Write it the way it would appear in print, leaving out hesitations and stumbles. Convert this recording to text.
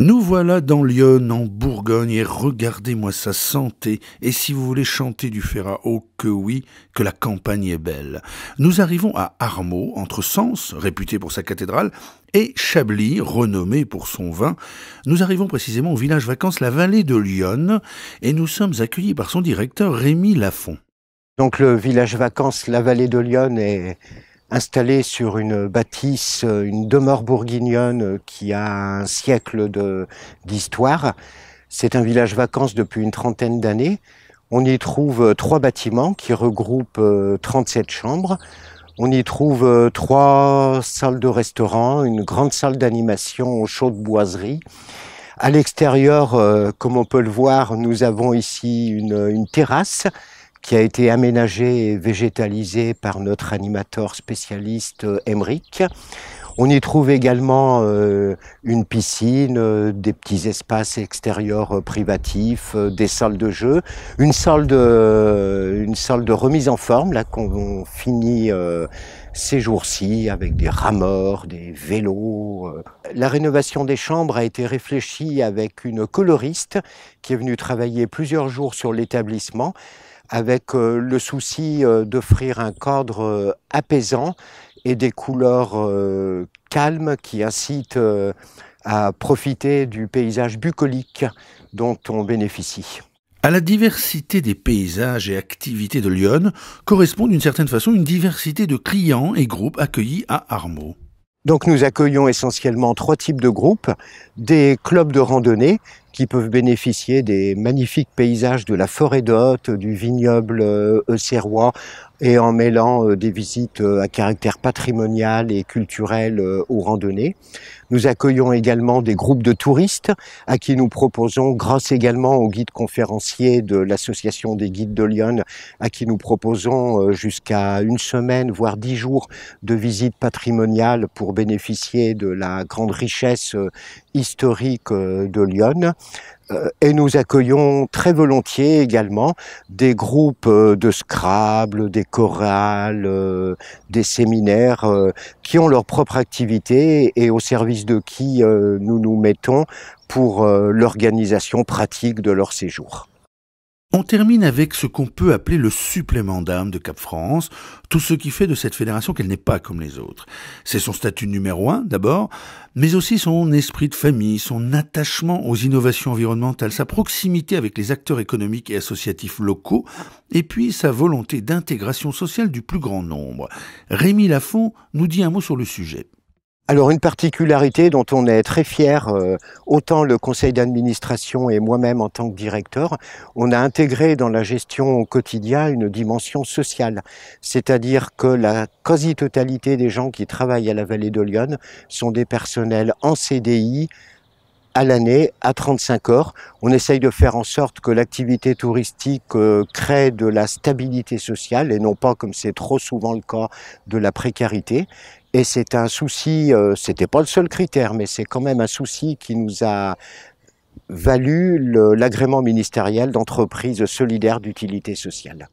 Nous voilà dans l'Yonne, en Bourgogne, et regardez-moi sa santé. Et si vous voulez chanter du Ferrat, oh que oui, que la campagne est belle. Nous arrivons à Armaux, entre Sens, réputé pour sa cathédrale, et Chablis, renommé pour son vin. Nous arrivons précisément au village vacances La Vallée de l'Yonne, et nous sommes accueillis par son directeur Rémi Lafont. Donc le village vacances La Vallée de l'Yonne est installé sur une bâtisse, une demeure bourguignonne qui a un siècle d'histoire. C'est un village vacances depuis une trentaine d'années. On y trouve 3 bâtiments qui regroupent 37 chambres. On y trouve 3 salles de restaurant, une grande salle d'animation aux chaudes boiseries. À l'extérieur, comme on peut le voir, nous avons ici une terrasse qui a été aménagée et végétalisée par notre animateur spécialiste Emeric. On y trouve également une piscine, des petits espaces extérieurs privatifs, des salles de jeu, une salle de remise en forme là qu'on finit ces jours-ci avec des rameurs, des vélos. La rénovation des chambres a été réfléchie avec une coloriste qui est venue travailler plusieurs jours sur l'établissement, avec le souci d'offrir un cadre apaisant et des couleurs calmes qui incitent à profiter du paysage bucolique dont on bénéficie. À la diversité des paysages et activités de l'Yonne correspond d'une certaine façon une diversité de clients et groupes accueillis à Armaux. Donc nous accueillons essentiellement 3 types de groupes, des clubs de randonnée qui peuvent bénéficier des magnifiques paysages de la forêt d'Hôte, du vignoble auxerrois, et en mêlant des visites à caractère patrimonial et culturel aux randonnées. Nous accueillons également des groupes de touristes à qui nous proposons, grâce également aux guides conférenciers de l'association des guides de l'Yonne, à qui nous proposons jusqu'à 1 semaine, voire 10 jours de visites patrimoniales pour bénéficier de la grande richesse historique de l'Yonne. Et nous accueillons très volontiers également des groupes de Scrabble, des chorales, des séminaires qui ont leur propre activité et au service de qui nous nous mettons pour l'organisation pratique de leur séjour. On termine avec ce qu'on peut appeler le supplément d'âme de Cap-France, tout ce qui fait de cette fédération qu'elle n'est pas comme les autres. C'est son statut numéro 1 d'abord, mais aussi son esprit de famille, son attachement aux innovations environnementales, sa proximité avec les acteurs économiques et associatifs locaux, et puis sa volonté d'intégration sociale du plus grand nombre. Rémi Lafont nous dit un mot sur le sujet. Alors une particularité dont on est très fier, autant le conseil d'administration et moi-même en tant que directeur, on a intégré dans la gestion au quotidien une dimension sociale. C'est-à-dire que la quasi-totalité des gens qui travaillent à la Vallée de l'Yonne sont des personnels en CDI, à l'année, à 35 heures. On essaye de faire en sorte que l'activité touristique crée de la stabilité sociale et non pas, comme c'est trop souvent le cas, de la précarité. Et c'est un souci, c'était pas le seul critère, mais c'est quand même un souci qui nous a valu l'agrément ministériel d'entreprise solidaire d'utilité sociale.